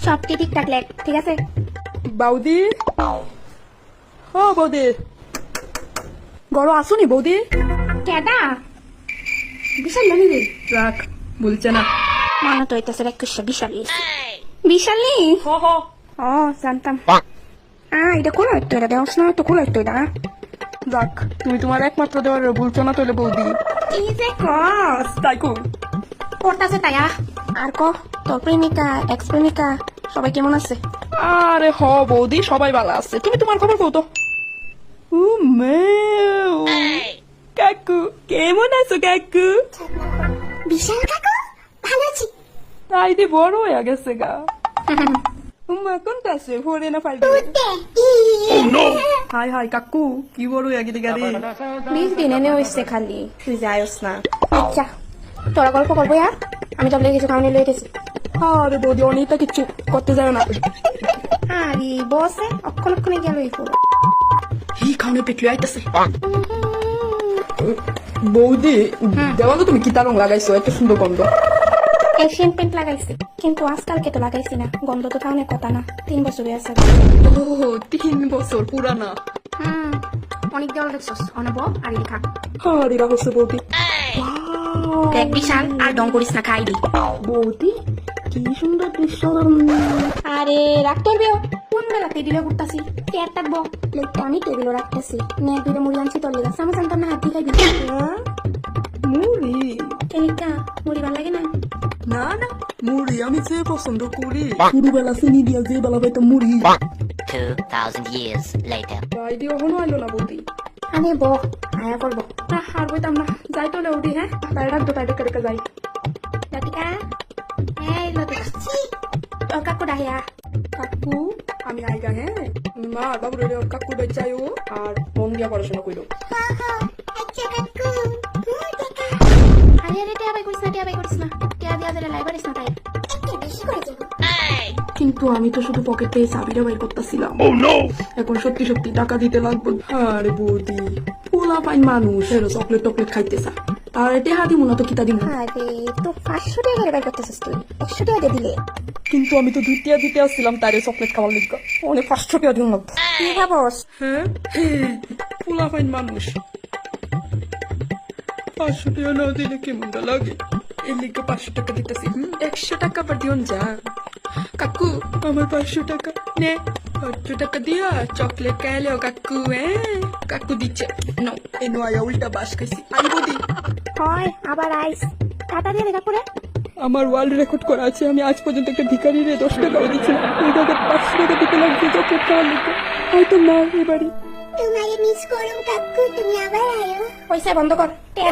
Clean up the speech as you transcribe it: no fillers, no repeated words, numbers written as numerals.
সবটি ঠিকঠাক লেখ, ঠিক আছে? বৌদি, ও বৌদি, গড় আসুনি বৌদি? কেডা? বিশাল জানি রে। রাখ, বলছে না। মনে তো হইতেছে একটা বিশালি। বিশালি? হ হ। ও জানতাম। এটা কোন একটু, এটা দেওয়াস না তো, কোন একটু এটা। যাক, তুমি তোমার একমাত্র দেওয়ার বলছো না তোলে বৌদি। কি যে কস? তাই কই? পড়তাছে তাইয়া। আর ক, তোর প্রেমিকা, এক্স প্রেমিকা সবাই কেমন আছে? আরে হ বৌদি, সবাই ভালো আছে। তুমি তোমার খবর কও তো। কাকু, কেমন আছো কাকু? বিশাল কাকু, ভালো আছি। তাই দি বড় হয়ে গেছে গা। উম্মা কোনটা আছে, 4 না 5? হাই হাই কাকু, কি বড় হয়ে গেলি গাড়ি? 20 দিন এনে হইছে খালি, তুই যাইস না। আচ্ছা, তোরা গল্প করবো আর আমি তো কিছু খাওয়ানি লয়ে গেছি। আরে বৌদি, অনেকটা কিচ্ছু করতে যাও না। আরে বসে অক্ষণে গেল এই পুরো। হি খাওয়ানো পেটলে আইতাছে। বৌদি, দেওয়ালে তুমি কি রং লাগাইছো, এত সুন্দর গন্ধ? এশিয়ান পেন্ট লাগাইছি, কিন্তু আজকালকে তো লাগাইছি না, গন্ধ তো তাহলে কথা না। 3 বছর হয়ে আছে। ও 3 বছর পুরানা। অনেক দেওয়াল দেখছস, অনব আর লেখা। আরে রাখছে বৌদি। দেখ বিশাল, আর ডং করিস না, খাইবি। বৌদি, কি সুন্দর দৃশ্য। আরে রাখ তোর বেও, কোন বেলাতে দিলে ঘুরতাছি। চেয়ার থাকবো, প্লেটটা আমি টেবিলও রাখতেছি। নে দুইটা মুড়ি আনছি তোর লেগে, সামা সান্তার না হাত দিয়ে খাইবি। মুড়ি? কেনিকা মুড়ি ভালো লাগে না? না না, মুড়ি আমি যে পছন্দ করি। ছোটবেলা চিনি দিয়া যে বেলা পাইতো মুড়ি। 2000 years later. তাই দিয়ে এখনো আইলো না বৌদি। আরে বো, আয়া করবো। আর বইতাম না, যাই তোলে উঠি। হ্যাঁ, তাই রাখবো, তাই রেখে রেখে যাই। লতিকা, এই লতিকা, তোর কাকু ডাহিয়া। কাকু, আমি আইগা। হ্যাঁ, মা আর বাবু রে কাকু বেচাইও আর মন দিয়া পড়াশোনা কইলো। আরে আরে টিয়া বাই করিস না, টিয়া বাই করিস না, টিয়া দিয়া দিলে লাই পারিস না তাই। বেশি করে যাবো। কিন্তু আমি তো শুধু পকেটে চাবিটা বাইর করতেছিলাম। এখন সত্যি সত্যি টাকা দিতে লাগবে। আরে বৌদি, পোলা পাইন মানুষ এরো চকলেট টকলেট খাইতেছা, তার টেহা দিমু না তো কিতা দিমু। আরে তো 500 টাকা করে বাই করতেছিস তুই, 100 টাকা দিয়ে দিলে। কিন্তু আমি তো দুইটিয়া দিতে আসছিলাম তারে চকলেট খাওয়ার লিগা, অনেক 500 টাকা দিন লাগবে। কি ভাবস? হ্যাঁ, পোলা পাইন মানুষ 500 টাকা না দিলে কেমনটা লাগে, এর লিগে 500 টাকা দিতেছি। 100 টাকা আবার দিন যা। কাকু, আমার 500 টাকা নে। 500 টাকা দিয়া চকলেট খাইলেও কাকু। কাকু দিচ্ছে। নো, এ নয়া উল্টা বাস খাইছি। আই বৌদি, হয় আবার আইস, টাটা দিয়ে দেখা করে। আমার ওয়ার্ল্ড রেকর্ড করা আছে, আমি আজ পর্যন্ত একটা ভিখারি রে 10 টাকাও দিচ্ছি না। এই টাকা 500 টাকা দিতে লাগছে চকলেট খাওয়ার লিগে। হয়তো না এবারে। তোমারে মিস করুম কাকু, তুমি আবার আয়ো। পয়সা বন্ধ কর, টেয়া